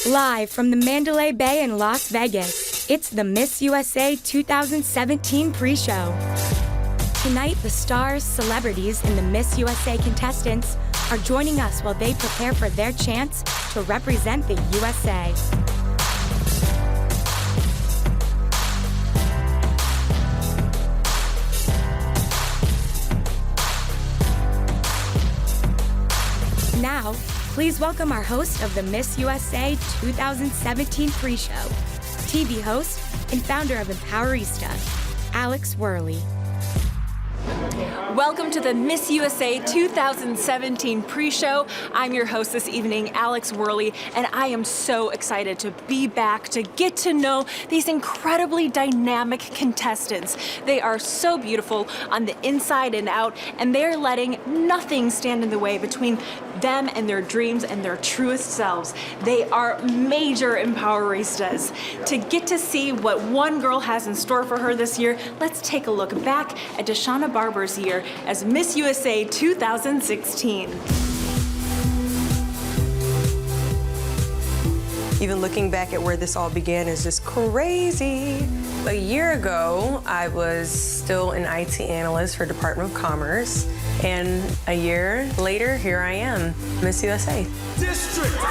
Live from the Mandalay Bay in Las Vegas, it's the Miss USA 2017 pre-show. Tonight, the stars, celebrities, and the Miss USA contestants are joining us while they prepare for their chance to represent the USA. Now, please welcome our host of the Miss USA 2017 pre-show, TV host and founder of Empowerista, Alex Wehrley. Welcome to the Miss USA 2017 pre-show. I'm your host this evening, Alex Wehrley, and I am so excited to be back to get to know these incredibly dynamic contestants. They are so beautiful on the inside and out, and they're letting nothing stand in the way between them and their dreams and their truest selves. They are major empoweristas. To get to see what one girl has in store for her this year, let's take a look back at Deshauna Barber's year as Miss USA 2016. Even looking back at where this all began is just crazy. A year ago, I was still an IT analyst for Department of Commerce, and a year later, here I am, Miss USA. District of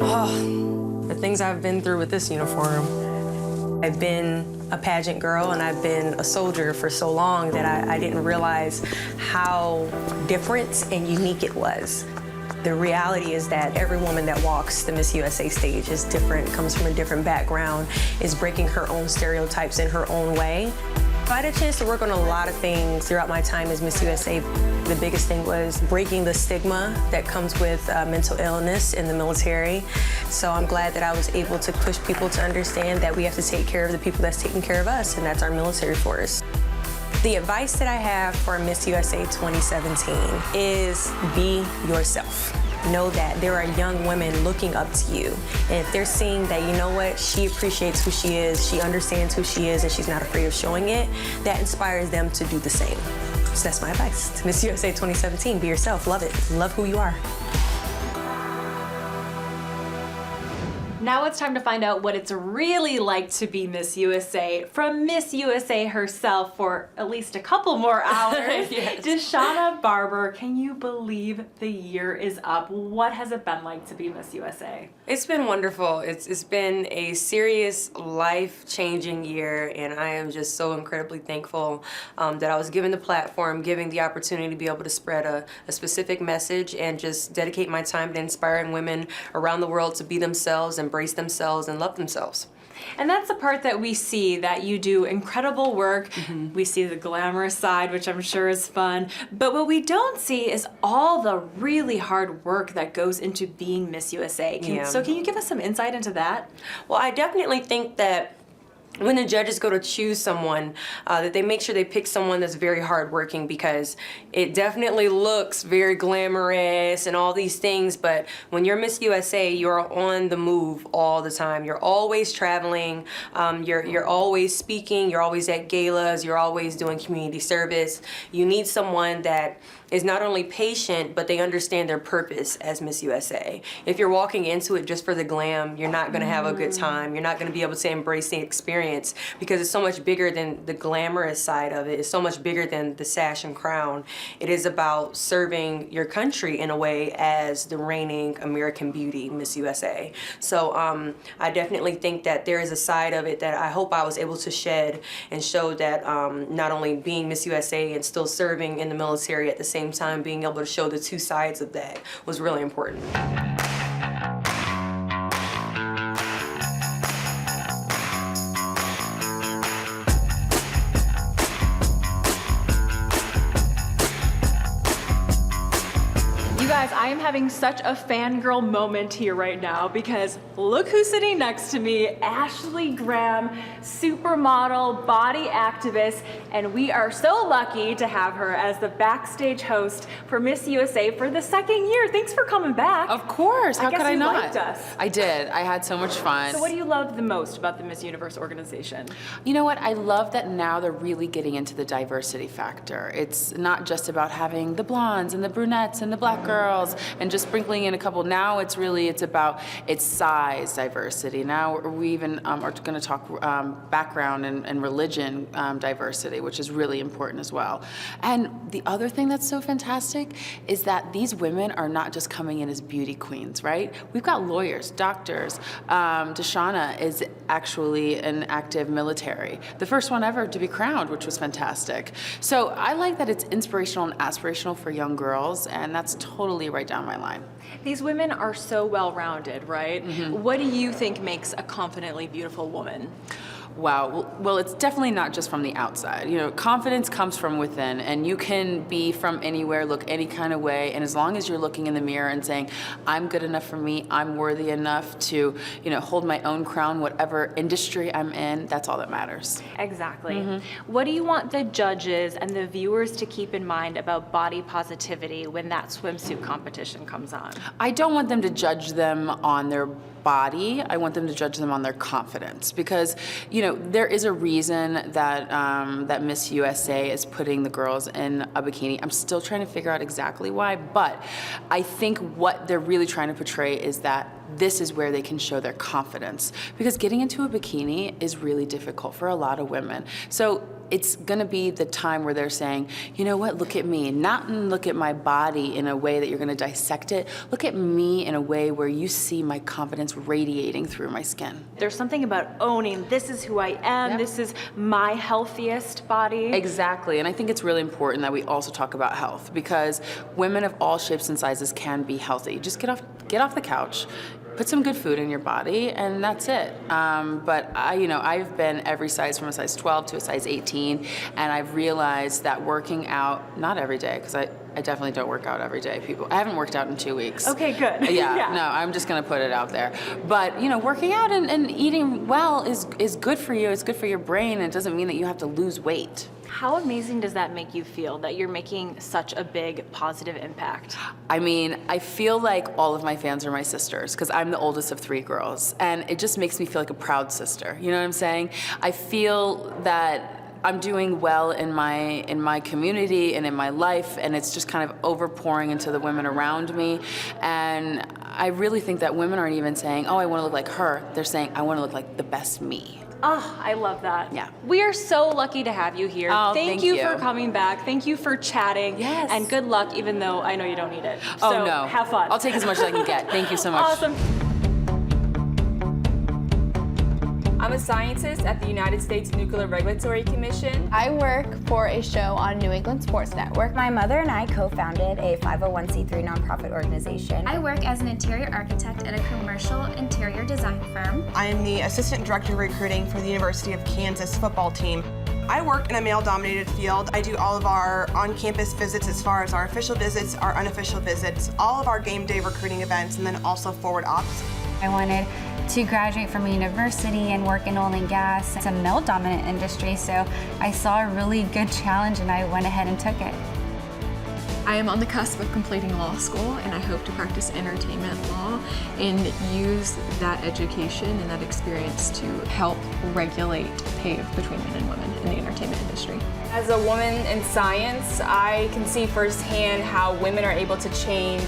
Oh, the things I've been through with this uniform. I've been a pageant girl and I've been a soldier for so long that I didn't realize how different and unique it was. The reality is that every woman that walks the Miss USA stage is different, comes from a different background, is breaking her own stereotypes in her own way. I had a chance to work on a lot of things throughout my time as Miss USA. The biggest thing was breaking the stigma that comes with mental illness in the military. So I'm glad that I was able to push people to understand that we have to take care of the people that's taking care of us, and that's our military force. The advice that I have for Miss USA 2017 is be yourself. Know that there are young women looking up to you. And if they're seeing that, you know what, she appreciates who she is, she understands who she is, and she's not afraid of showing it, that inspires them to do the same. So that's my advice to Miss USA 2017. Be yourself, love it, love who you are. Now it's time to find out what it's really like to be Miss USA from Miss USA herself for at least a couple more hours. Yes. Deshauna Barber, can you believe the year is up? What has it been like to be Miss USA? It's been wonderful. It's been a serious, life-changing year, and I am just so incredibly thankful that I was given the platform, given the opportunity to be able to spread a specific message and just dedicate my time to inspiring women around the world to be themselves, embrace themselves, and love themselves. And that's the part that we see, that you do incredible work. Mm-hmm. We see the glamorous side, which I'm sure is fun. But what we don't see is all the really hard work that goes into being Miss USA. So can you give us some insight into that? Well, I definitely think that when the judges go to choose someone, that they make sure they pick someone that's very hardworking, because it definitely looks very glamorous and all these things, but when you're Miss USA, you're on the move all the time. You're always traveling, you're always speaking, you're always at galas, you're always doing community service. You need someone that is not only patient, but they understand their purpose as Miss USA. If you're walking into it just for the glam, you're not gonna have a good time. You're not gonna be able to embrace the experience, because it's so much bigger than the glamorous side of it. It's so much bigger than the sash and crown. It is about serving your country in a way as the reigning American beauty, Miss USA. So I definitely think that there is a side of it that I hope I was able to shed and show that not only being Miss USA and still serving in the military at the same time, being able to show the two sides of that was really important. You guys Guys, I am having such a fangirl moment here right now because look who's sitting next to me, Ashley Graham, supermodel, body activist, and we are so lucky to have her as the backstage host for Miss USA for the second year. Thanks for coming back. Of course, how could I not? Liked us. I did, I had so much fun. So what do you love the most about the Miss Universe organization? You know what, I love that now they're really getting into the diversity factor. It's not just about having the blondes and the brunettes and the black girls and just sprinkling in a couple. Now it's about its size diversity. Now we even are going to talk background and religion diversity, which is really important as well. And the other thing that's so fantastic is that these women are not just coming in as beauty queens, right? We've got lawyers, doctors. Deshauna is actually an active military, the first one ever to be crowned, which was fantastic. So I like that it's inspirational and aspirational for young girls, and that's totally right down my line. These women are so well-rounded, right? Mm-hmm. What do you think makes a confidently beautiful woman? Wow, well, it's definitely not just from the outside. You know, confidence comes from within, and you can be from anywhere, look any kind of way, and as long as you're looking in the mirror and saying, I'm good enough for me, I'm worthy enough to, you know, hold my own crown, whatever industry I'm in, that's all that matters. Exactly. Mm-hmm. What do you want the judges and the viewers to keep in mind about body positivity when that swimsuit competition comes on? I don't want them to judge them on their body. I want them to judge them on their confidence, because, you know, there is a reason that that Miss USA is putting the girls in a bikini. I'm still trying to figure out exactly why, but I think what they're really trying to portray is that this is where they can show their confidence, because getting into a bikini is really difficult for a lot of women. So it's gonna be the time where they're saying, you know what, look at me, not look at my body in a way that you're gonna dissect it, look at me in a way where you see my confidence radiating through my skin. There's something about owning, this is who I am, This is my healthiest body. Exactly, and I think it's really important that we also talk about health, because women of all shapes and sizes can be healthy. Just get off the couch, put some good food in your body, and that's it. But I've been every size from a size 12 to a size 18, and I've realized that working out, not every day, because I definitely don't work out every day, people. I haven't worked out in 2 weeks. Okay, good. Yeah, no, I'm just gonna put it out there. But, you know, working out and eating well is good for you, it's good for your brain, and it doesn't mean that you have to lose weight. How amazing does that make you feel that you're making such a big positive impact? I mean, I feel like all of my fans are my sisters, because I'm the oldest of 3 girls, and it just makes me feel like a proud sister. You know what I'm saying? I feel that I'm doing well in my community and in my life, and it's just kind of overpouring into the women around me. And I really think that women aren't even saying, oh, I want to look like her. They're saying, I want to look like the best me. Oh, I love that. Yeah. We are so lucky to have you here. Oh, thank you for coming back. Thank you for chatting. Yes. And good luck, even though I know you don't need it. Oh, so no. Have fun. I'll take as much as I can get. Thank you so much. Awesome. I'm a scientist at the United States Nuclear Regulatory Commission. I work for a show on New England Sports Network. My mother and I co-founded a 501c3 nonprofit organization. I work as an interior architect at a commercial interior design firm. I am the assistant director of recruiting for the University of Kansas football team. I work in a male-dominated field. I do all of our on-campus visits as far as our official visits, our unofficial visits, all of our game day recruiting events, and then also forward ops. I wanted to graduate from a university and work in oil and gas. It's a male-dominant industry, so I saw a really good challenge and I went ahead and took it. I am on the cusp of completing law school, and I hope to practice entertainment law and use that education and that experience to help regulate pay between men and women in the entertainment industry. As a woman in science, I can see firsthand how women are able to change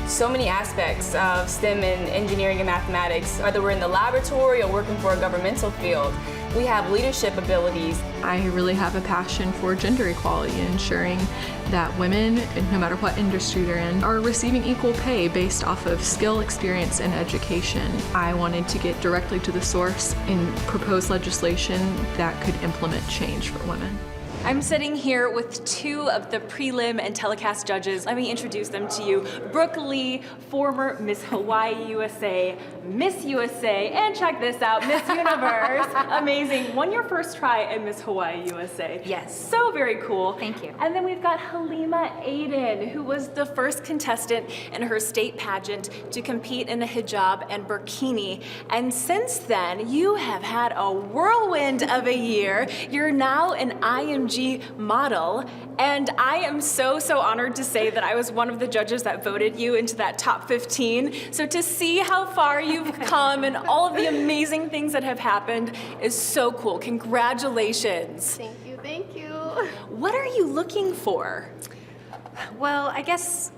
so many aspects of STEM and engineering and mathematics, whether we're in the laboratory or working for a governmental field. We have leadership abilities. I really have a passion for gender equality and ensuring that women, no matter what industry they're in, are receiving equal pay based off of skill, experience, and education. I wanted to get directly to the source and propose legislation that could implement change for women. I'm sitting here with two of the prelim and telecast judges. Let me introduce them to you. Brooke Lee, former Miss Hawaii USA, Miss USA, and check this out, Miss Universe. Amazing. Won your first try at Miss Hawaii USA. Yes. So very cool. Thank you. And then we've got Halima Aiden, who was the first contestant in her state pageant to compete in a hijab and burkini. And since then, you have had a whirlwind of a year. You're now an IMG model, and I am so honored to say that I was one of the judges that voted you into that top 15. So to see how far you've come and all of the amazing things that have happened is so cool. Congratulations. Thank you, thank you. What are you looking for? Well, I guess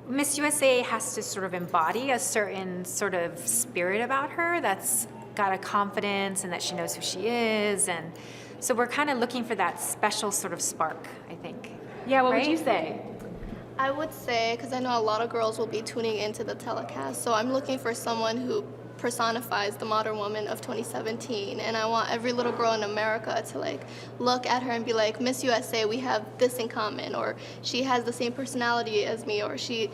Miss USA has to sort of embody a certain sort of spirit about her that's got a confidence and that she knows who she is, and so we're kind of looking for that special sort of spark, I think. Yeah, what right? would you say? I would say, because I know a lot of girls will be tuning into the telecast, so I'm looking for someone who personifies the modern woman of 2017, and I want every little girl in America to like look at her and be like, Miss USA, we have this in common, or she has the same personality as me, or she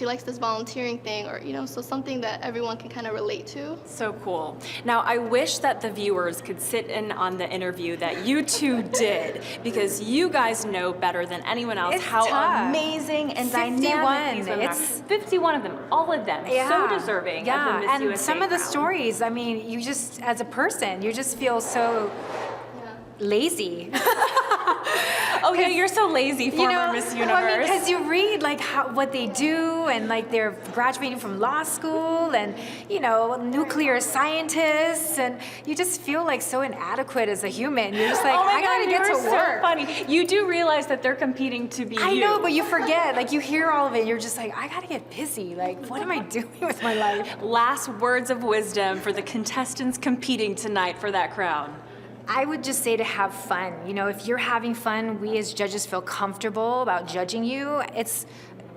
likes this volunteering thing, or so something that everyone can kind of relate to. So cool. Now, I wish that the viewers could sit in on the interview that you two did, because you guys know better than anyone else It's how tough. amazing and 51. dynamic these women are. It's 51 of them, all of them, so deserving of the Miss and USA some of the crown. stories, I mean, you just, as a person, you just feel so lazy. Oh yeah, you're so lazy, former Miss Universe. Well, I mean, because you read like what they do, and like they're graduating from law school, and nuclear scientists, and you just feel like so inadequate as a human. You're just like, oh my I gotta God, get to you're work. So funny. You do realize that they're competing to be I you. know, but you forget. Like you hear all of it, you're just like, I gotta get busy. Like, what am I doing with my life? Last words of wisdom for the contestants competing tonight for that crown. I would just say to have fun. If you're having fun, we as judges feel comfortable about judging you. It's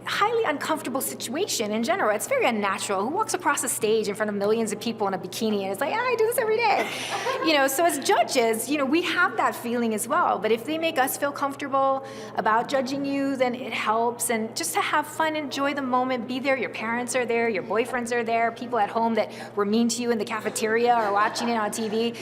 a highly uncomfortable situation in general. It's very unnatural. Who walks across a stage in front of millions of people in a bikini and it's like, I do this every day. So as judges, we have that feeling as well. But if they make us feel comfortable about judging you, then it helps. And just to have fun, enjoy the moment, be there. Your parents are there, your boyfriends are there, people at home that were mean to you in the cafeteria or watching it on TV.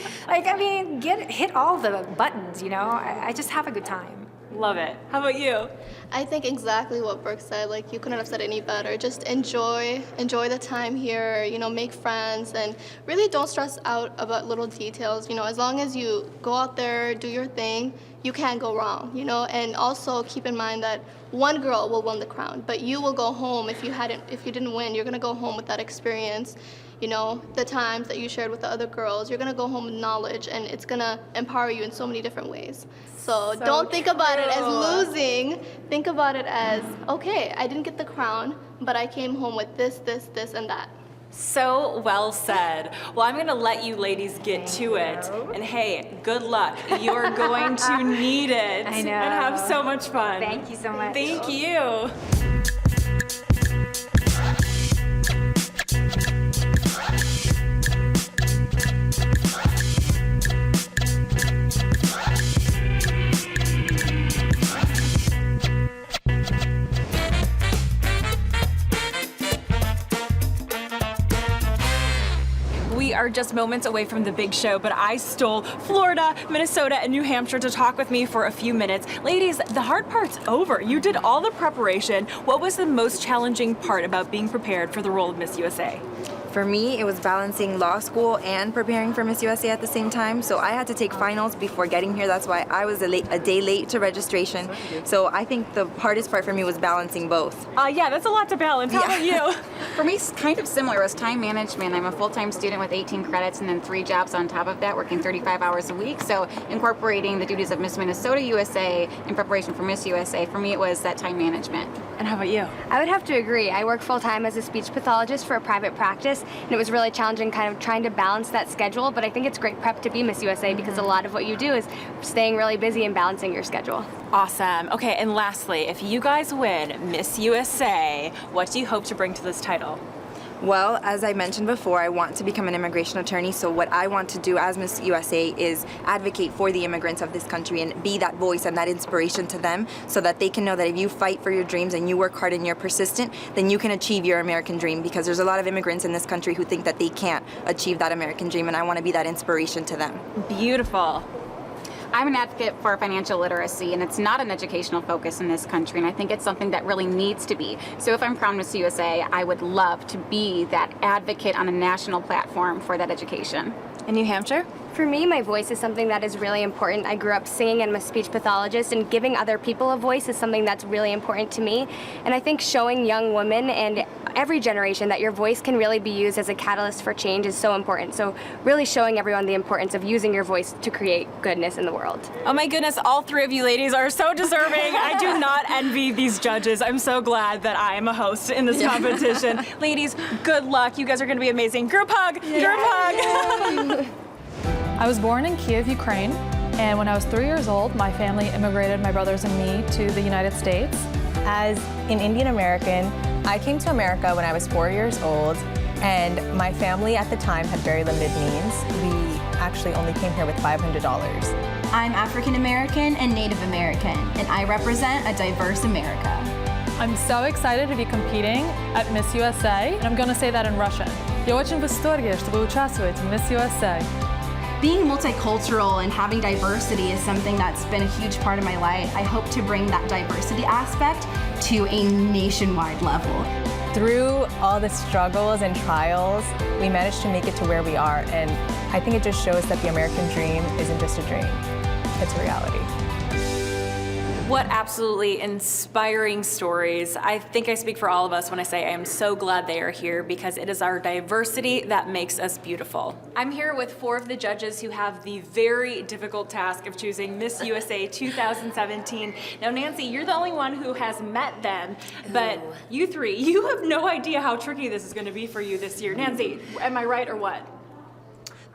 Hit all the buttons, I just have a good time. Love it. How about you? I think exactly what Brooke said. Like, you couldn't have said any better. Just enjoy the time here, make friends, and really don't stress out about little details. As long as you go out there, do your thing, you can't go wrong, and also keep in mind that one girl will win the crown, but you will go home if you didn't win. You're gonna go home with that experience. The times that you shared with the other girls, you're gonna go home with knowledge, and it's gonna empower you in so many different ways. So don't think about it as losing. Think about it as, okay, I didn't get the crown, but I came home with this, and that. So well said. Well, I'm going to let you ladies get to it. And hey, good luck. You're going to need it. I know. And have so much fun. Thank you so much. Thank you. We are just moments away from the big show, but I stole Florida, Minnesota, and New Hampshire to talk with me for a few minutes. Ladies, the hard part's over. You did all the preparation. What was the most challenging part about being prepared for the role of Miss USA? For me, it was balancing law school and preparing for Miss USA at the same time. So I had to take finals before getting here. That's why I was a day late to registration. So I think the hardest part for me was balancing both. Yeah, that's a lot to balance. How about you? For me, it's kind of similar. It was time management. I'm a full-time student with 18 credits and then 3 jobs on top of that, working 35 hours a week. So incorporating the duties of Miss Minnesota USA in preparation for Miss USA, for me it was that time management. And how about you? I would have to agree. I work full-time as a speech pathologist for a private practice, and it was really challenging kind of trying to balance that schedule, but I think it's great prep to be Miss USA because a lot of what you do is staying really busy and balancing your schedule. Awesome. Okay, and lastly, if you guys win Miss USA, what do you hope to bring to this title? Well, as I mentioned before, I want to become an immigration attorney, so what I want to do as Miss USA is advocate for the immigrants of this country and be that voice and that inspiration to them so that they can know that if you fight for your dreams and you work hard and you're persistent, then you can achieve your American dream, because there's a lot of immigrants in this country who think that they can't achieve that American dream, and I want to be that inspiration to them. Beautiful. I'm an advocate for financial literacy, and it's not an educational focus in this country, and I think it's something that really needs to be. So if I'm crowned Miss USA, I would love to be that advocate on a national platform for that education. In New Hampshire? For me, my voice is something that is really important. I grew up singing and I'm a speech pathologist, and giving other people a voice is something that's really important to me. And I think showing young women and every generation that your voice can really be used as a catalyst for change is so important. So really showing everyone the importance of using your voice to create goodness in the world. Oh my goodness, all three of you ladies are so deserving. I do not envy these judges. I'm so glad that I am a host in this competition. Ladies, good luck. You guys are gonna be amazing. Group hug, group hug. I was born in Kiev, Ukraine, and when I was 3 years old, my family immigrated, my brothers and me, to the United States. As an Indian American, I came to America when I was 4 years old, and my family at the time had very limited means. We actually only came here with $500. I'm African American and Native American, and I represent a diverse America. I'm so excited to be competing at Miss USA, and I'm going to say that in Russian. Я очень в восторге, что вы участвуете в Miss USA. Being multicultural and having diversity is something that's been a huge part of my life. I hope to bring that diversity aspect to a nationwide level. Through all the struggles and trials, we managed to make it to where we are, and I think it just shows that the American dream isn't just a dream, it's a reality. What absolutely inspiring stories. I think I speak for all of us when I say I am so glad they are here, because it is our diversity that makes us beautiful. I'm here with 4 of the judges who have the very difficult task of choosing Miss USA 2017. Now, Nancy, you're the only one who has met them, but you three, you have no idea how tricky this is going to be for you this year. Nancy, am I right or what?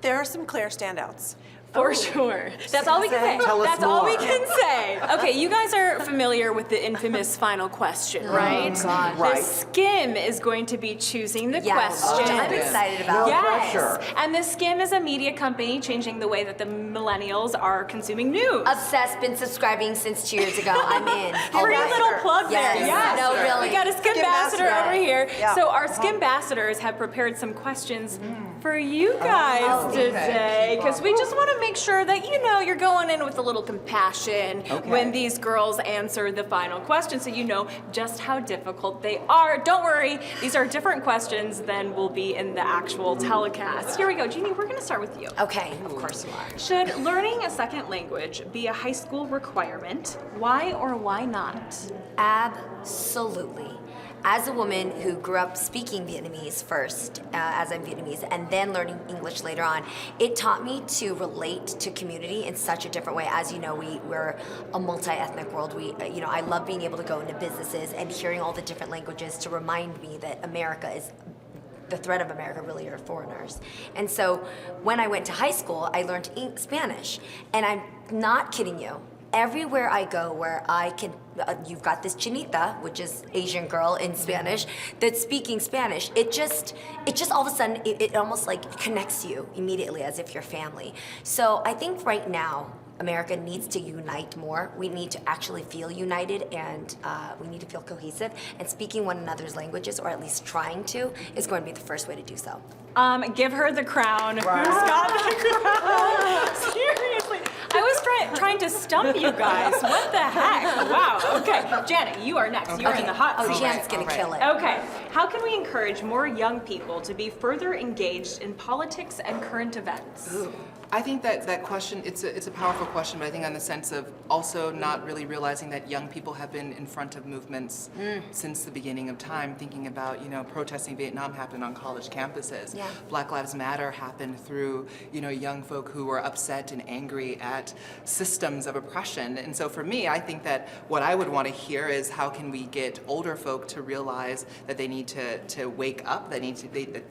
There are some clear standouts. For sure. That's all we can say. That's all we can say. Okay, you guys are familiar with the infamous final question, right? Oh, God. Right. The Skim is going to be choosing the Yes. question. I'm excited about it. Yes. pressure. And the Skim is a media company changing the way that the millennials are consuming news. Obsessed, been subscribing since 2 years ago. I'm in. Free little plug there. Yes. Yes. No, really. We got a Skimbassador over here. Yeah. So our Skimbassadors have prepared some questions for you guys today, because we just want to make sure that you're going in with a little compassion when these girls answer the final question, so you know just how difficult they are. Don't worry, these are different questions than will be in the actual telecast. Here we go. Jeannie, we're going to start with you. Okay, of course you are. Should learning a second language be a high school requirement? Why or why not? Absolutely. As a woman who grew up speaking Vietnamese first, as I'm Vietnamese, and then learning English later on, it taught me to relate to community in such a different way. As you know, we're a multi-ethnic world. I love being able to go into businesses and hearing all the different languages to remind me that America is the threat of America really are foreigners. And so when I went to high school, I learned Spanish, and I'm not kidding you. Everywhere I go where I can, you've got this chinita, which is Asian girl in Spanish, that's speaking Spanish. It just all of a sudden, it almost like connects you immediately as if you're family. So I think right now, America needs to unite more. We need to actually feel united, and we need to feel cohesive. And speaking one another's languages, or at least trying to, is going to be the first way to do so. Give her the crown. Who's got the crown? Seriously. I was trying to stump you guys. What the heck? Wow. Okay. Janet, you are next. You are in the hot seat. Janet's going to kill it. Okay. How can we encourage more young people to be further engaged in politics and current events? I think that question, it's a powerful question, but I think on the sense of also not really realizing that young people have been in front of movements since the beginning of time, thinking about, protesting Vietnam happened on college campuses. Yeah. Black Lives Matter happened through, young folk who were upset and angry at systems of oppression. And so for me, I think that what I would want to hear is how can we get older folk to realize that they need to wake up, that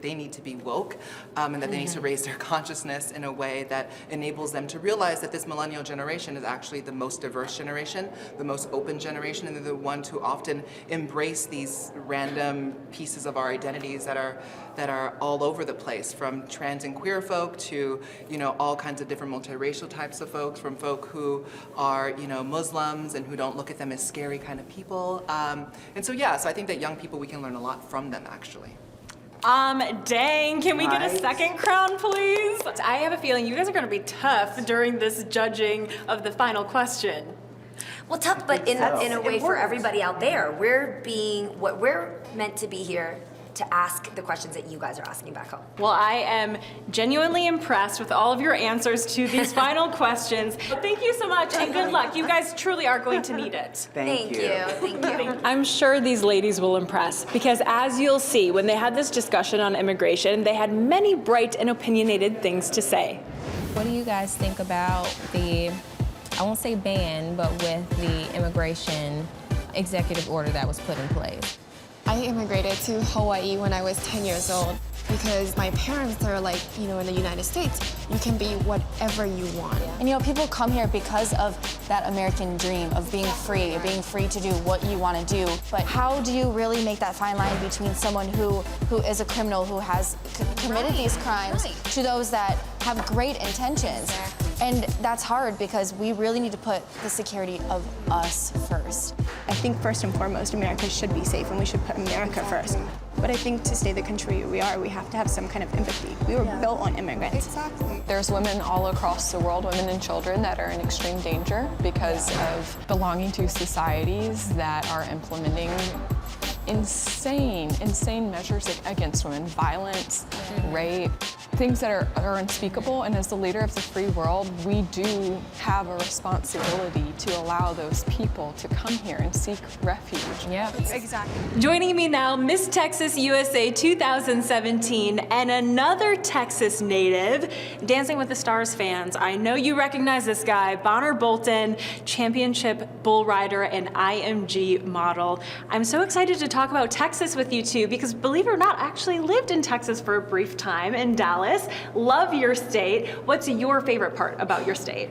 they need to be woke, and that they need to raise their consciousness in a way that enables them to realize that this millennial generation is actually the most diverse generation, the most open generation, and they're the ones who often embrace these random pieces of our identities that are all over the place, from trans and queer folk to, all kinds of different multiracial types of folks, from folk who are, Muslims and who don't look at them as scary kind of people. And so I think that young people, we can learn a lot from them, actually. Dang, can we get a second crown, please? I have a feeling you guys are gonna be tough during this judging of the final question. Well, tough, but in a way for everybody out there, we're meant to be here to ask the questions that you guys are asking back home. Well, I am genuinely impressed with all of your answers to these final questions. Thank you so much and good luck. You guys truly are going to need it. Thank you. I'm sure these ladies will impress because as you'll see, when they had this discussion on immigration, they had many bright and opinionated things to say. What do you guys think about I won't say ban, but with the immigration executive order that was put in place? I immigrated to Hawaii when I was 10 years old because my parents are like, in the United States, you can be whatever you want. And people come here because of that American dream of being free to do what you want to do. But how do you really make that fine line between someone who is a criminal, who has committed these crimes, to those that have great intentions? And that's hard because we really need to put the security of us first. I think first and foremost, America should be safe and we should put America first. But I think to stay the country we are, we have to have some kind of empathy. We were built on immigrants. Exactly. There's women all across the world, women and children, that are in extreme danger because of belonging to societies that are implementing insane measures against women, violence, rape, things that are unspeakable. And as the leader of the free world, we do have a responsibility to allow those people to come here and seek refuge. Yeah, exactly. Joining me now, Miss Texas USA 2017 and another Texas native, Dancing with the Stars fans. I know you recognize this guy, Bonner Bolton, championship bull rider and IMG model. I'm so excited to talk about Texas with you two because believe it or not, I actually lived in Texas for a brief time in Dallas. Love your state. What's your favorite part about your state?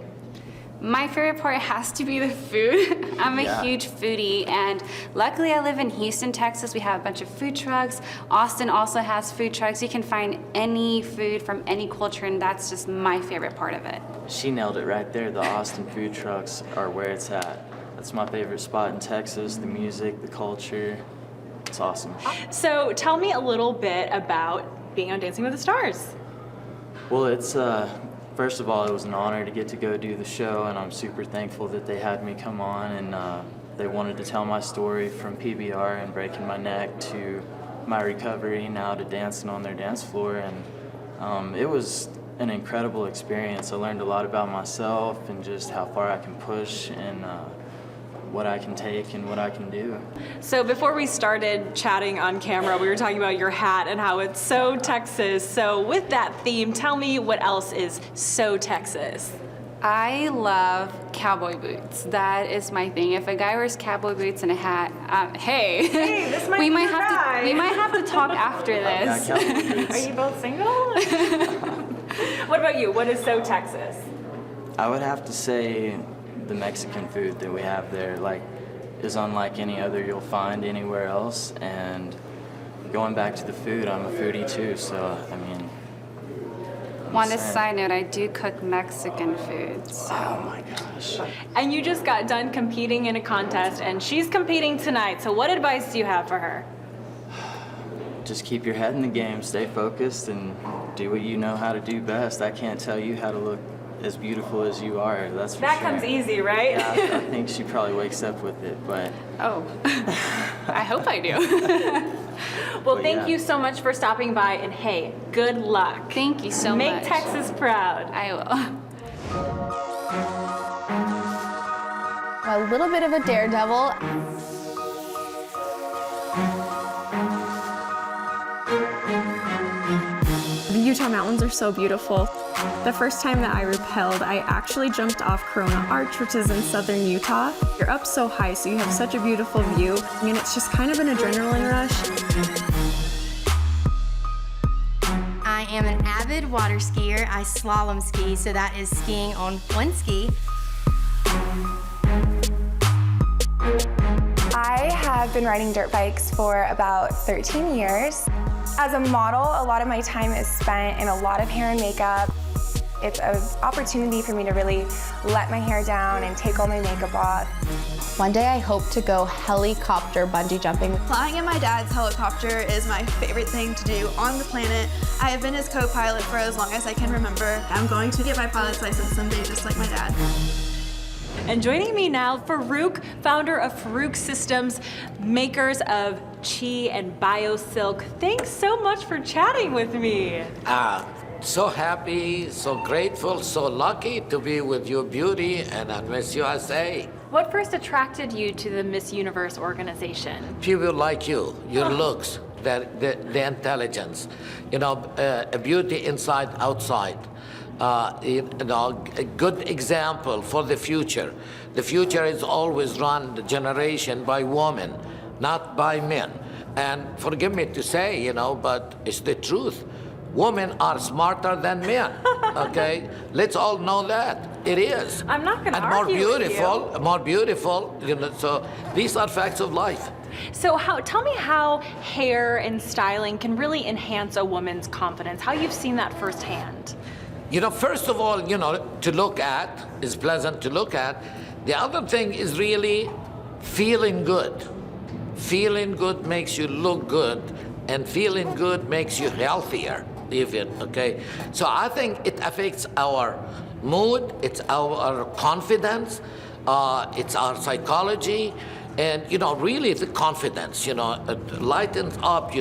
My favorite part has to be the food. I'm a huge foodie, and luckily I live in Houston, Texas. We have a bunch of food trucks. Austin also has food trucks. You can find any food from any culture, and that's just my favorite part of it. She nailed it right there. The Austin food trucks are where it's at. That's my favorite spot in Texas. The music, the culture, it's awesome. So tell me a little bit about being on Dancing with the Stars. Well, it's first of all, it was an honor to get to go do the show, and I'm super thankful that they had me come on, and they wanted to tell my story from PBR and breaking my neck to my recovery, now to dancing on their dance floor, and it was an incredible experience. I learned a lot about myself and just how far I can push and what I can take and what I can do. So before we started chatting on camera, we were talking about your hat and how it's so Texas. So with that theme, tell me what else is so Texas. I love cowboy boots. That is my thing. If a guy wears cowboy boots and a hat, hey, this might we be might your have guy. to are talk after this. Are you both single? What about you? What is so Texas? I would have to say the Mexican food that we have there, is unlike any other you'll find anywhere else. And going back to the food, I'm a foodie too, so I mean. On a side note, I do cook Mexican food. So. Oh my gosh. And you just got done competing in a contest, and she's competing tonight. So what advice do you have for her? Just keep your head in the game, stay focused, and do what you know how to do best. I can't tell you how to look as beautiful as you are, that's for that sure. Comes easy, right? Yeah, I think she probably wakes up with it, but. Oh, I hope I do. Well, thank you so much for stopping by, and hey, good luck. Thank you so much. Make Texas proud. I will. A little bit of a daredevil. The Utah mountains are so beautiful. The first time that I rappelled, I actually jumped off Corona Arch, which is in southern Utah. You're up so high, so you have such a beautiful view. I mean, it's just kind of an adrenaline rush. I am an avid water skier. I slalom ski, so that is skiing on one ski. I have been riding dirt bikes for about 13 years. As a model, a lot of my time is spent in a lot of hair and makeup. It's an opportunity for me to really let my hair down and take all my makeup off. One day I hope to go helicopter bungee jumping. Flying in my dad's helicopter is my favorite thing to do on the planet. I have been his co-pilot for as long as I can remember. I'm going to get my pilot's license someday just like my dad. And joining me now, Farouk, founder of Farouk Systems, makers of Chi and BioSilk. Thanks so much for chatting with me. So happy, so grateful, so lucky to be with you, Beauty, and on Miss USA. What first attracted you to the Miss Universe organization? People like you, your looks, the intelligence, a beauty inside, outside. A good example for the future. The future is always run, the generation, by women, not by men. And forgive me to say, but it's the truth. Women are smarter than men, okay? Let's all know that. It is. I'm not going to argue more beautiful, so these are facts of life. So tell me how hair and styling can really enhance a woman's confidence, how you've seen that firsthand. First of all, to look at is pleasant to look at. The other thing is really feeling good. Feeling good makes you look good, and feeling good makes you healthier. Even, okay? So I think it affects our mood, it's our confidence, it's our psychology, and, really the confidence, it lightens up,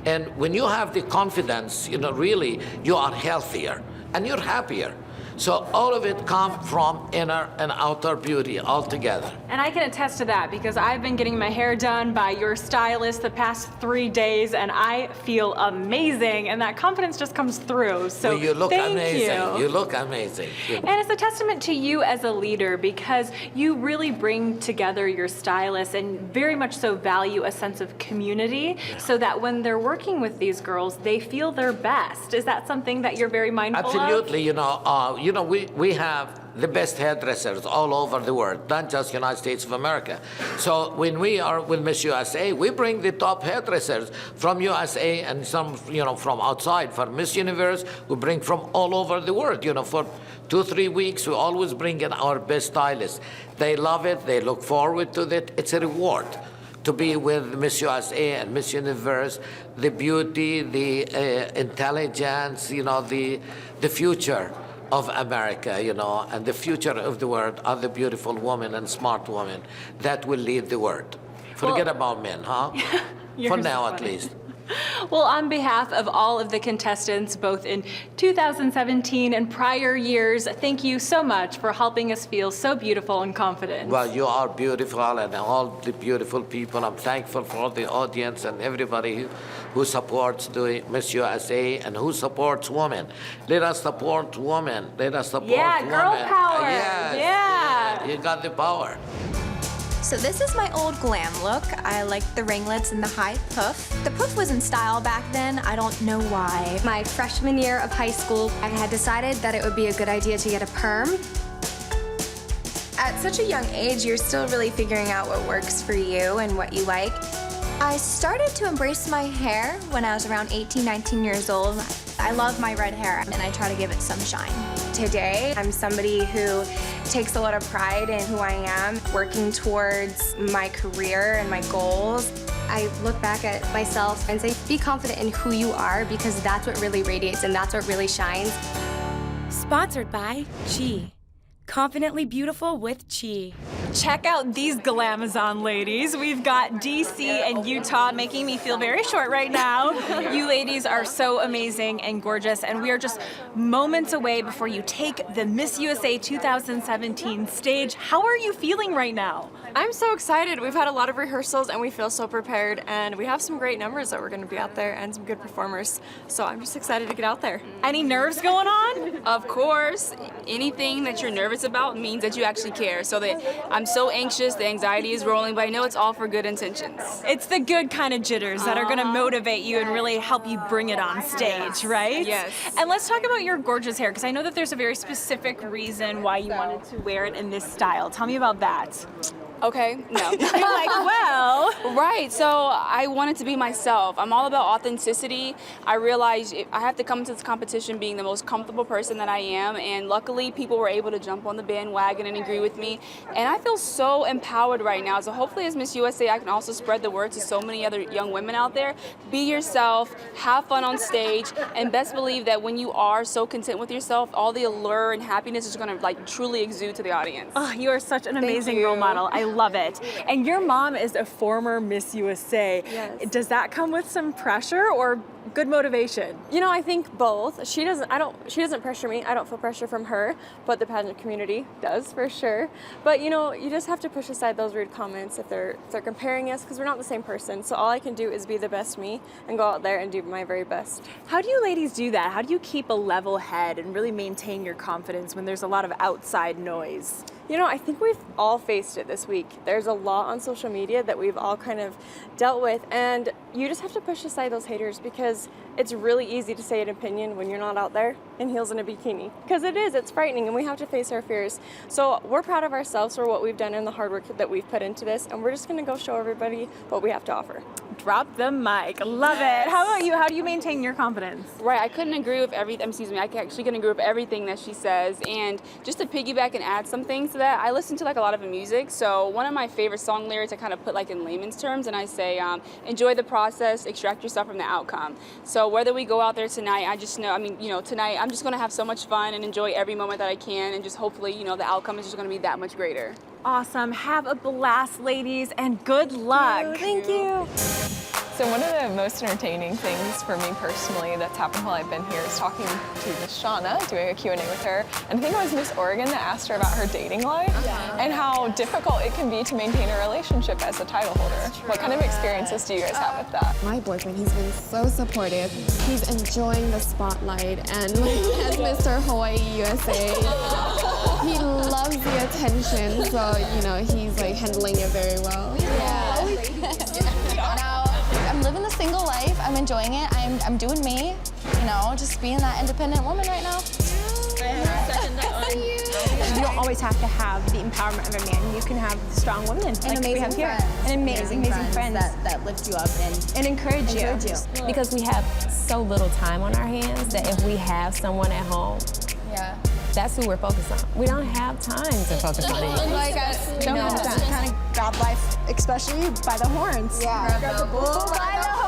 And when you have the confidence, really, you are healthier and you're happier. So all of it comes from inner and outer beauty altogether. And I can attest to that because I've been getting my hair done by your stylist the past 3 days and I feel amazing and that confidence just comes through. So well, you look thank amazing. You look amazing. And it's a testament to you as a leader because you really bring together your stylists and very much so value a sense of community so that when they're working with these girls, they feel their best. Is that something that you're very mindful of? Absolutely, we have the best hairdressers all over the world, not just United States of America. So when we are with Miss USA, we bring the top hairdressers from USA and some, from outside. For Miss Universe, we bring from all over the world. For 2-3 weeks, we always bring in our best stylists. They love it. They look forward to it. It's a reward to be with Miss USA and Miss Universe, the beauty, the intelligence, the future of America, and the future of the world are the beautiful women and smart women that will lead the world. Forget about men, huh? For now, at least. Well, on behalf of all of the contestants, both in 2017 and prior years, thank you so much for helping us feel so beautiful and confident. Well, you are beautiful, and all the beautiful people. I'm thankful for the audience and everybody who supports the Miss USA and who supports women. Let us support women. Let us support women. Girl power. Yes. Yeah. You got the power. So this is my old glam look. I like the ringlets and the high poof. The poof was in style back then. I don't know why. My freshman year of high school, I had decided that it would be a good idea to get a perm. At such a young age, you're still really figuring out what works for you and what you like. I started to embrace my hair when I was around 18, 19 years old. I love my red hair and I try to give it some shine. Today, I'm somebody who takes a lot of pride in who I am, working towards my career and my goals. I look back at myself and say, be confident in who you are because that's what really radiates and that's what really shines. Sponsored by Chi. Confidently beautiful with Chi. Check out these glamazon ladies. We've got DC and Utah making me feel very short right now. You ladies are so amazing and gorgeous, and we are just moments away before you take the Miss USA 2017 stage. How are you feeling right now? I'm so excited. We've had a lot of rehearsals and we feel so prepared, and we have some great numbers that we're going to be out there and some good performers. So I'm just excited to get out there. Any nerves going on? Of course. anything that you're nervous about means that you actually care. So that I'm so anxious, the anxiety is rolling, but I know it's all for good intentions. It's the good kind of jitters that are going to motivate you and really help you bring it on stage, right? Yes. And let's talk about your gorgeous hair, because I know that there's a very specific reason why you wanted to wear it in this style. Tell me about that. Okay, no. You're like, well. Right, so I wanted to be myself. I'm all about authenticity. I realized I have to come into this competition being the most comfortable person that I am, and luckily people were able to jump on the bandwagon and agree with me. And I feel so empowered right now. So hopefully as Miss USA, I can also spread the word to so many other young women out there. Be yourself, have fun on stage, and best believe that when you are so content with yourself, all the allure and happiness is gonna like truly exude to the audience. Oh, you are such an amazing role model. I love it. And your mom is a former Miss USA. Yes. Does that come with some pressure or good motivation? You know, I think both. She doesn't pressure me. I don't feel pressure from her, but the pageant community does for sure. But you know, you just have to push aside those rude comments if they're comparing us, because we're not the same person. So all I can do is be the best me and go out there and do my very best. How do you ladies do that? How do you keep a level head and really maintain your confidence when there's a lot of outside noise? You know, I think we've all faced it this week. There's a lot on social media that we've all kind of dealt with, and you just have to push aside those haters, because it's really easy to say an opinion when you're not out there in heels and a bikini. Because it's frightening, and we have to face our fears. So we're proud of ourselves for what we've done and the hard work that we've put into this, and we're just gonna go show everybody what we have to offer. Drop the mic. Love it. How about you? How do you maintain your confidence? Right, I couldn't agree with everything, I actually couldn't agree with everything that she says. And just to piggyback and add some things to that, I listen to like a lot of music. So one of my favorite song lyrics I kind of put like in layman's terms, and I say, enjoy the process, extract yourself from the outcome. So whether we go out there tonight, I just know, tonight I'm just gonna have so much fun and enjoy every moment that I can, and just hopefully, the outcome is just gonna be that much greater. Awesome. Have a blast, ladies, and good luck. Thank you. So one of the most entertaining things for me personally that's happened while I've been here is talking to Miss Shauna, doing a Q&A with her. And I think it was Miss Oregon that asked her about her dating life and how difficult it can be to maintain a relationship as a title holder. What kind of experiences do you guys have with that? My boyfriend, he's been so supportive. He's enjoying the spotlight, and like as Mr. Hawaii USA, he loves the attention. So, he's like handling it very well. Now, I'm living a single life. I'm enjoying it. I'm doing me, just being that independent woman right now. You don't always have to have the empowerment of a man. You can have strong women like we have here. And amazing friends that lift you up and encourage you. Because we have so little time on our hands that if we have someone at home, that's who we're focused on. We don't have time to focus on it. Like don't have time. Kind of grab life, especially by the horns. Yeah. Grab the bull by the horns.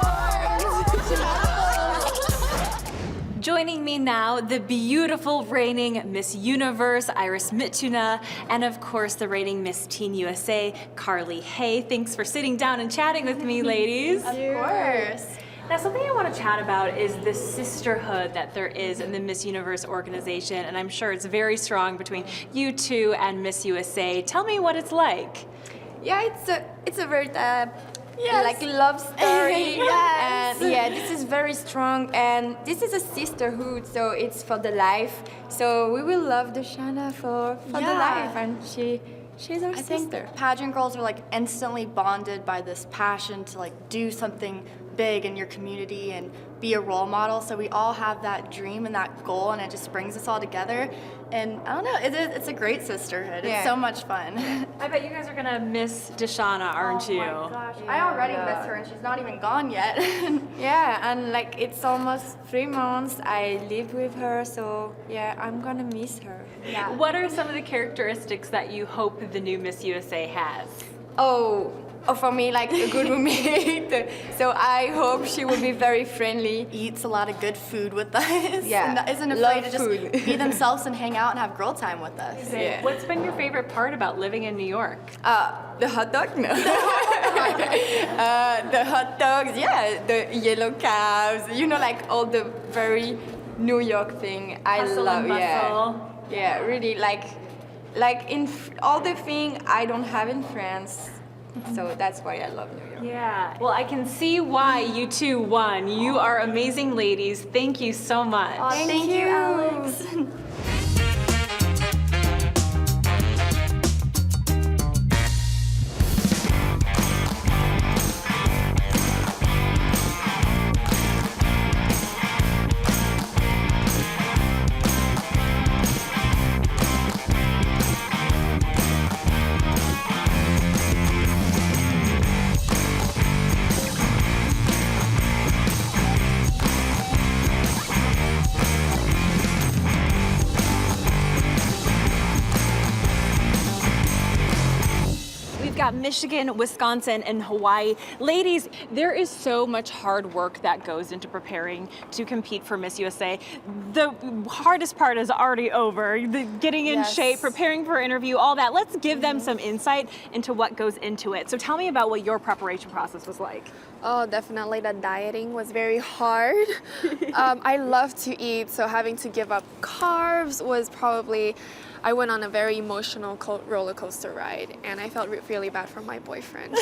Joining me now, the beautiful reigning Miss Universe, Iris Mituna, and of course the reigning Miss Teen USA, Carly Hay. Thanks for sitting down and chatting with me, ladies. Of course. Now, something I want to chat about is the sisterhood that there is in the Miss Universe organization, and I'm sure it's very strong between you two and Miss USA. Tell me what it's like. Yeah, it's a very like love story. Yes. And this is very strong, and this is a sisterhood, so it's for the life. So we will love Deshauna for the life, and she's our sister. Think pageant girls are like instantly bonded by this passion to like do something big in your community and be a role model. So we all have that dream and that goal, and it just brings us all together. And I don't know, it's a great sisterhood. It's so much fun. I bet you guys are gonna miss Deshauna, aren't you? Oh my gosh, I already miss her, and she's not even gone yet. Yeah, and like it's almost 3 months I live with her, so yeah, I'm gonna miss her. Yeah. What are some of the characteristics that you hope the new Miss USA has? Oh, for me, like a good roommate. So I hope she will be very friendly, eats a lot of good food with us, Yeah. and isn't afraid to just be themselves and hang out and have girl time with us. Yeah. What's been your favorite part about living in New York? The hot dog, no. The hot dogs, the yellow cabs, like all the very New York thing. I Hustle love, and bustle. Yeah, really, like in all the thing I don't have in France. So that's why I love New York. Yeah. Well, I can see why you two won. You are amazing ladies. Thank you so much. Thank you, Alex. We've got Michigan, Wisconsin, and Hawaii. Ladies, there is so much hard work that goes into preparing to compete for Miss USA. The hardest part is already over. Getting in shape, preparing for an interview, all that. Let's give them some insight into what goes into it. So tell me about what your preparation process was like. Oh, definitely the dieting was very hard. I love to eat, so having to give up carbs was probably, I went on a very emotional roller coaster ride, and I felt really bad for my boyfriend.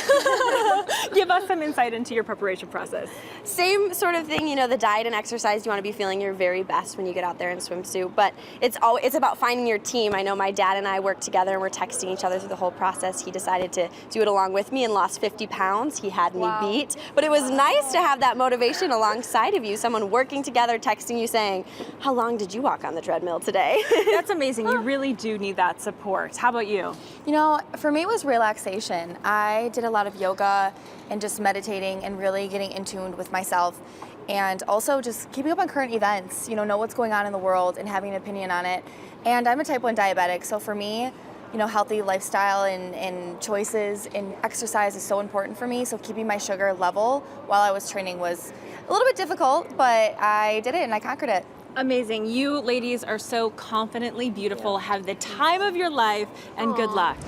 Give us some insight into your preparation process. Same sort of thing, you know, the diet and exercise, you want to be feeling your very best when you get out there in a swimsuit, but it's about finding your team. I know my dad and I worked together and we're texting each other through the whole process. He decided to do it along with me and lost 50 pounds. He had me beat, but it was nice to have that motivation alongside of you, someone working together, texting you saying, how long did you walk on the treadmill today? That's amazing. You really do need that support. How about you? You know, for me it was relaxation. I did a lot of yoga and just meditating and really getting in tune with myself, and also just keeping up on current events, you know what's going on in the world and having an opinion on it. And I'm a type 1 diabetic, so for me, you know, healthy lifestyle and choices and exercise is so important for me, so keeping my sugar level while I was training was a little bit difficult, but I did it and I conquered it. Amazing. You ladies are so confidently beautiful. Have the time of your life, and good luck.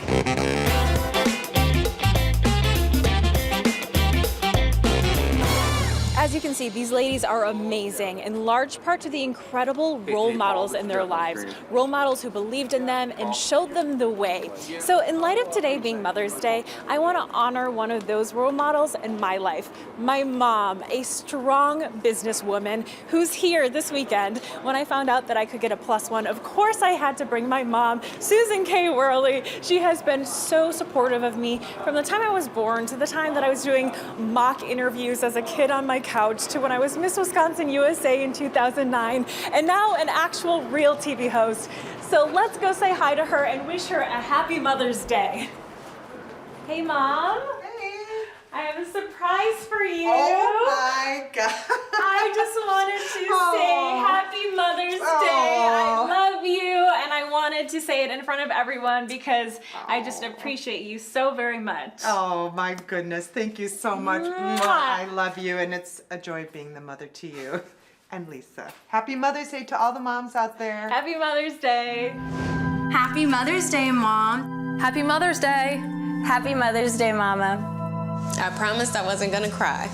As you can see, these ladies are amazing, in large part to the incredible role models in their lives. Role models who believed in them and showed them the way. So in light of today being Mother's Day, I want to honor one of those role models in my life. My mom, a strong businesswoman who's here this weekend. When I found out that I could get a +1, of course I had to bring my mom, Susan K. Wehrley. She has been so supportive of me from the time I was born to the time that I was doing mock interviews as a kid on my couch to when I was Miss Wisconsin USA in 2009, and now an actual real TV host. So let's go say hi to her and wish her a happy Mother's Day. Hey, Mom. Hey. I have a surprise for you. Oh my God. I just wanted to say happy Mother's Day. I love you, and I wanted to say it in front of everyone because I just appreciate you so very much. Oh my goodness, thank you so much. I love you, and it's a joy being the mother to you and Lisa. Happy Mother's Day to all the moms out there. Happy Mother's Day. Happy Mother's Day, Mom. Happy Mother's Day. Happy Mother's Day, Mama. I promised I wasn't gonna cry.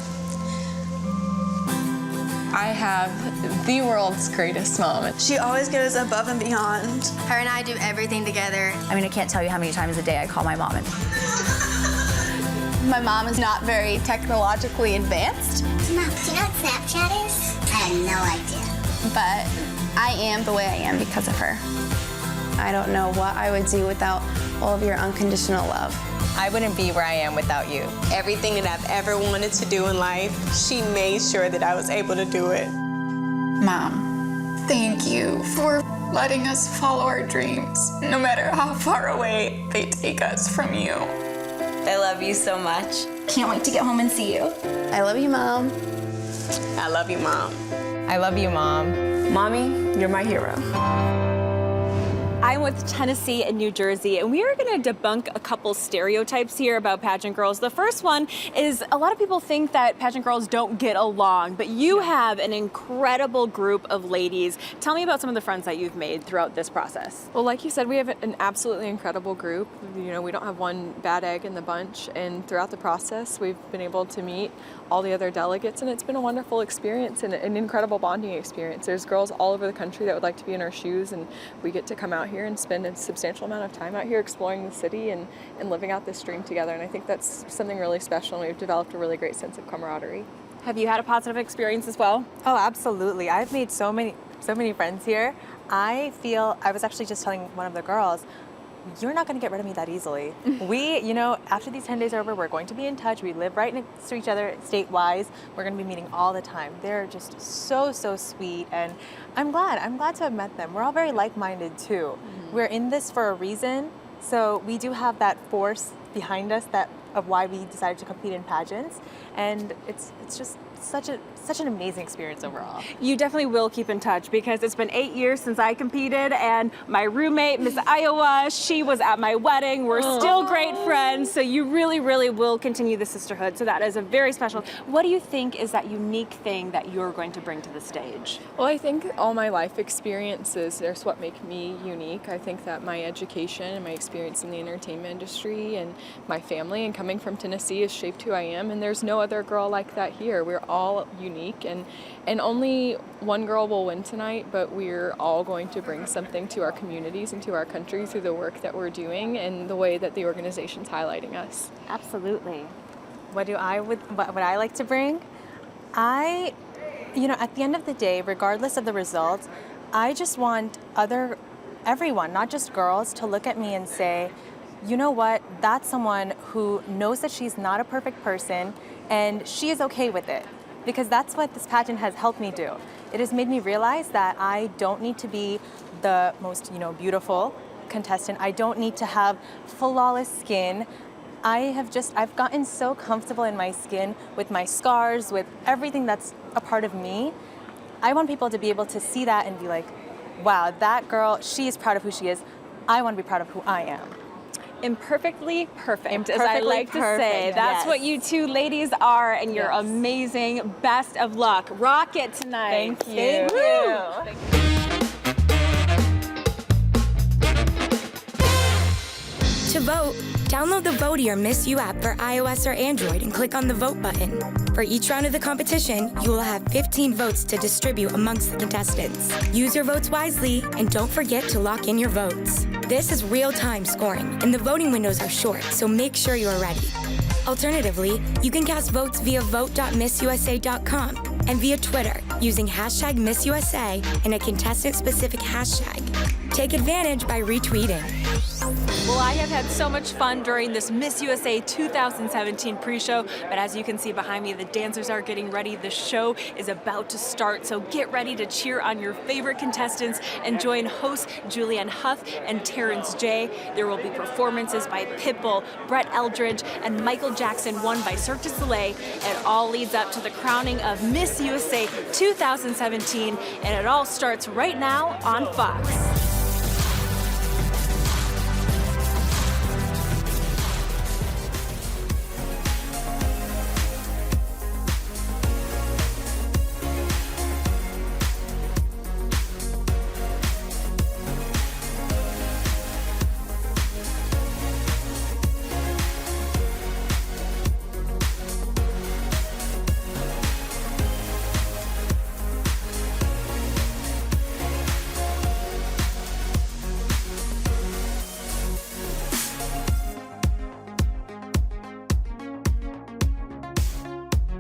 I have the world's greatest mom. She always goes above and beyond. Her and I do everything together. I mean, I can't tell you how many times a day I call my mom. My mom is not very technologically advanced. Mom, do you know what Snapchat is? I have no idea. But I am the way I am because of her. I don't know what I would do without all of your unconditional love. I wouldn't be where I am without you. Everything that I've ever wanted to do in life, she made sure that I was able to do it. Mom, thank you for letting us follow our dreams, no matter how far away they take us from you. I love you so much. Can't wait to get home and see you. I love you, Mom. I love you, Mom. I love you, Mom. Mommy, you're my hero. I'm with Tennessee and New Jersey, and we are going to debunk a couple stereotypes here about pageant girls. The first one is a lot of people think that pageant girls don't get along, but you have an incredible group of ladies. Tell me about some of the friends that you've made throughout this process. Well, like you said, we have an absolutely incredible group. You know, we don't have one bad egg in the bunch, and throughout the process, we've been able to meet all the other delegates, and it's been a wonderful experience and an incredible bonding experience. There's girls all over the country that would like to be in our shoes, and we get to come out here and spend a substantial amount of time out here exploring the city and living out this dream together. And I think that's something really special, and we've developed a really great sense of camaraderie. Have you had a positive experience as well? Oh, absolutely. I've made so many friends here. I was actually just telling one of the girls, you're not going to get rid of me that easily. After these 10 days are over, we're going to be in touch. We live right next to each other state-wise. We're going to be meeting all the time. They're just so sweet, and I'm glad to have met them. We're all very like-minded too. Mm-hmm. We're in this for a reason, so we do have that force behind us of why we decided to compete in pageants, and it's such an amazing experience overall. You definitely will keep in touch because it's been 8 years since I competed, and my roommate, Miss Iowa, she was at my wedding. We're still great friends, so you really, really will continue the sisterhood. So that is a very special. What do you think is that unique thing that you're going to bring to the stage? Well, I think all my life experiences, there's what make me unique. I think that my education and my experience in the entertainment industry and my family and coming from Tennessee has shaped who I am, and there's no other girl like that here. We're all unique, and only one girl will win tonight, but we're all going to bring something to our communities and to our country through the work that we're doing and the way that the organization's highlighting us. Absolutely. What I like to bring? At the end of the day, regardless of the results, I just want everyone, not just girls, to look at me and say, you know what, that's someone who knows that she's not a perfect person and she is okay with it. Because that's what this pageant has helped me do. It has made me realize that I don't need to be the most, beautiful contestant. I don't need to have flawless skin. I've gotten so comfortable in my skin with my scars, with everything that's a part of me. I want people to be able to see that and be like, wow, that girl, she is proud of who she is. I want to be proud of who I am. Imperfectly perfect, as I like to say. That's what you two ladies are, and you're amazing. Best of luck. Rock it tonight. Thank you. Thank you. To vote, download the Votier Miss You app for iOS or Android and click on the vote button. For each round of the competition, you will have 15 votes to distribute amongst the contestants. Use your votes wisely and don't forget to lock in your votes. This is real-time scoring, and the voting windows are short, so make sure you are ready. Alternatively, you can cast votes via vote.missusa.com and via Twitter using hashtag MissUSA and a contestant-specific hashtag. Take advantage by retweeting. Well, I have had so much fun during this Miss USA 2017 pre-show, but as you can see behind me, the dancers are getting ready. The show is about to start, so get ready to cheer on your favorite contestants and join hosts Julianne Hough and Terrence J. There will be performances by Pitbull, Brett Eldridge, and Michael Jackson, won by Cirque du Soleil. It all leads up to the crowning of Miss USA 2017, and it all starts right now on Fox.